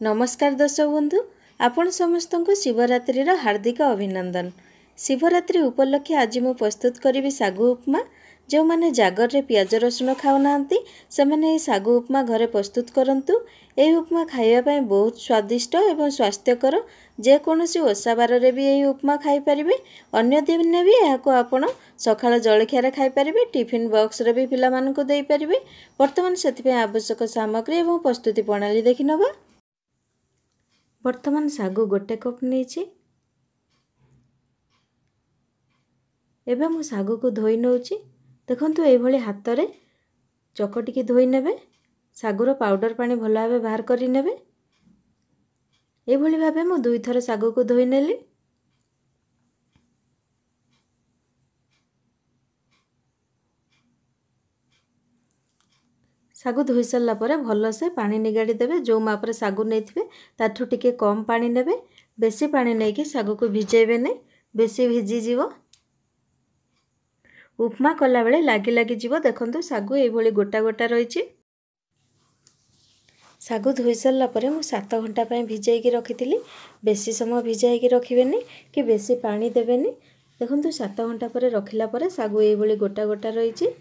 नमस्कार दर्शक बंधु आपण समस्त को शिवरात्रि हार्दिक अभिनंदन। शिवरात्रि उपलक्षे आज मु प्रस्तुत करी सागू उपमा। जो मैंने जागर रे पियाज रसुण खाऊना से मैंने सागू उपमा घरे प्रस्तुत करंतु। यह उपमा खाइबा बहुत स्वादिष्ट एवं स्वास्थ्यकर। जेकोसी ओषा बार रे भी यही उपमा खाई पारिबे। अन्य दिन भी यह आपण सकाळ जलखिया खाई पारिबे, टिफिन बॉक्स रे भी पिला मानकु देई पारिबे। वर्तमान सेति आवश्यक सामग्री एवं प्रस्तुति प्रणाली देखि नबा। वर्तमान सागू गोटे कप नहीं एबे मु सागू को धोई नौची। देखंतु एभली हाथ रे चकटिकी धोई नेबे। सागूर पाउडर पानी भल भावे बाहर करि नेबे। एभली भावे मु दुई थर सागू को धोई नेली। सागू धोई सारा पर भल से पानी निगाड़ी देबे। जो मापरे सागू नहीं ताठू टिके कम पानी नेबे। बेसी पानी नहीं कि सागू को भिजेबे नहीं, बेसी भिजी जीवो। उपमा कला बेले लागी लागी जीवो। देखंतु सागू एभली गोटा गोटा रहिछि। सागू धोई सारा पर मु 7 घंटा पय भिजेकी रखिथिली। बेसी समय भिजाइकी रखिबेनी कि बेसी पानी देबेनी। देखंतु 7 घंटा पर रखिला पर सागू एभली गोटा गोटा रहिछि।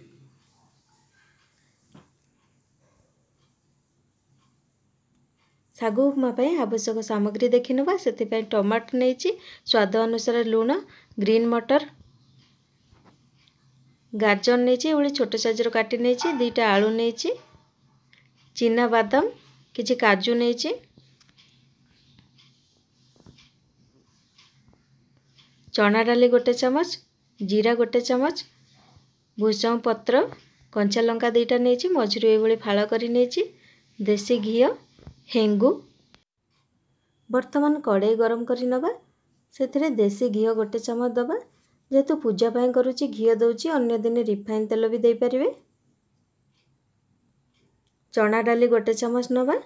सागू उपमा पय आवश्यक सामग्री देखि नबा। सेति पय टमाटो नेछि, स्वाद अनुसार लूण, ग्रीन मटर, गाजर नेछि ओली छोट साइज रो काटी नेछि, 2टा आलू नेछि, चीना बादाम, किछि काजू नेछि, चना डाली गोटे चमच, जीरा गोटे चमच, भूसंग पत्र, कंचा लंका 2टा नेछि, मझिरु एभली फाळ करी नेछि, देसी घी, हेंगू। वर्तमान कड़ाई गरम करी नबा। सेथिरे देसी घी गोटे चमच दबा। जेहेतु पूजा पाई करूची घी दउची, अन्य दिन रिफाइन तेल भी दे परिवे। चना डाली गोटे चमच नबा।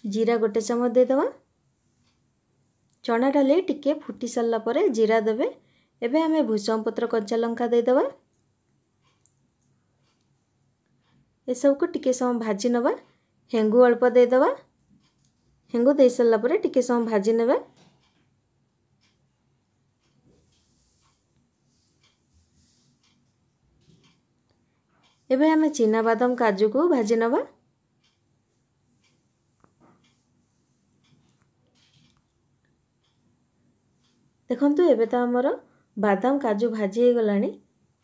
जीरा गोटे चमच दे दबा। चना डाली टिके फुटी सारला परे जीरा देबे। एबे हमें भूसंग पत्र कंचा लंका दे दबा। ए सब को टिके समय भाजी नबा। हेंगू अल्प दे दबा। हेंगू दे सारला परे टिके समय भाजी नेबा। एबे हमें चीना बादाम काजू को भाजी नबा। देखंतु एबे तो हमर बादाम काजू भाजी हे गलानी।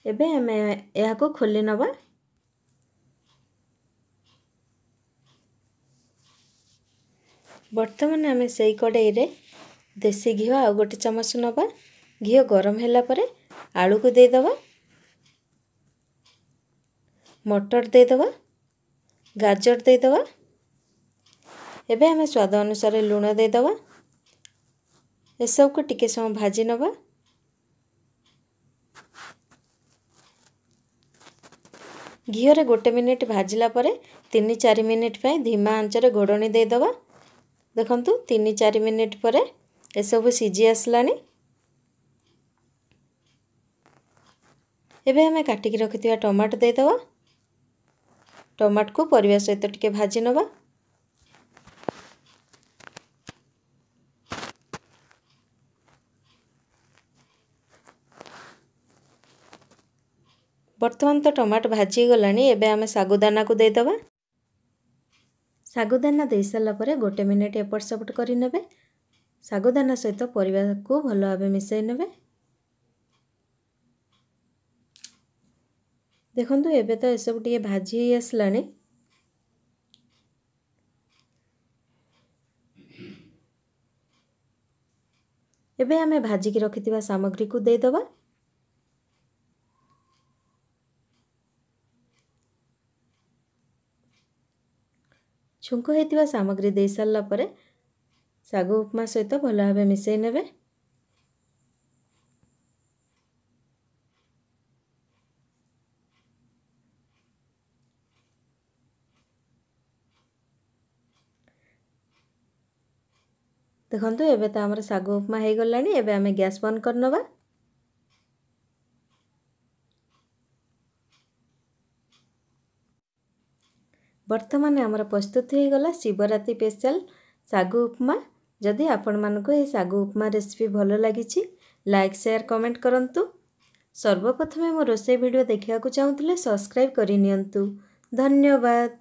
एबे हमें एहा को खोली नबा। वर्तमान आम से कड़ाई रे देसी घी आ गोटे चमच नबा। घी गरम होला परे आलू को दे दबा, मटर दे दबा, गाजर दे दबा। एबे हमें स्वाद अनुसार लूण दे दबा। ए सब को टिके समय भाजी नबा। घी रे गोटे मिनिट भाजिला परे 3-4 मिनिट पय धीमा आंच रे घोड़नी दे दबा। देखंतु 3-4 मिनिट परे ए सब सिझी आसलानी। एबे हमें काटिकी रखिथिबा टमाटो दे दबा। टमाटो को परिवा सहित टिके भाजी नबा। वर्तमान तो टमाटो भाजी गलानी। एबे हमें सागुदाना को दे दबा। सागुदाना दे सारला परे गोटे मिनिट एपट सेपट करि नेबे। सागुदाना सहित परिवा को भल भाबे मिसई नेबे। देखंतु एबे तो ए सब टिके भाजी आसलानी। एबे हमें भाजी की रखिथिबा सामग्री को दे दबा। छुंक हेतिबा सामग्री दे सारला परे सागू उपमा सहित भल भाबे मिसई नेबे। देखंतु एबे तो हमर सागू उपमा हे गलानी। एबे हमें गैस बंद कर नबा। बर्तमान आमर प्रस्तुत हो गला शिवरात्रि स्पेशल सागू उपमा। जदि आपण मानक ये सागू उपमा रेसिपी भल लगी लाइक शेयर कमेंट करंतु। सर्वप्रथमे मो रोषेई वीडियो देखा चाहूले सब्सक्राइब करनियंतु। धन्यवाद।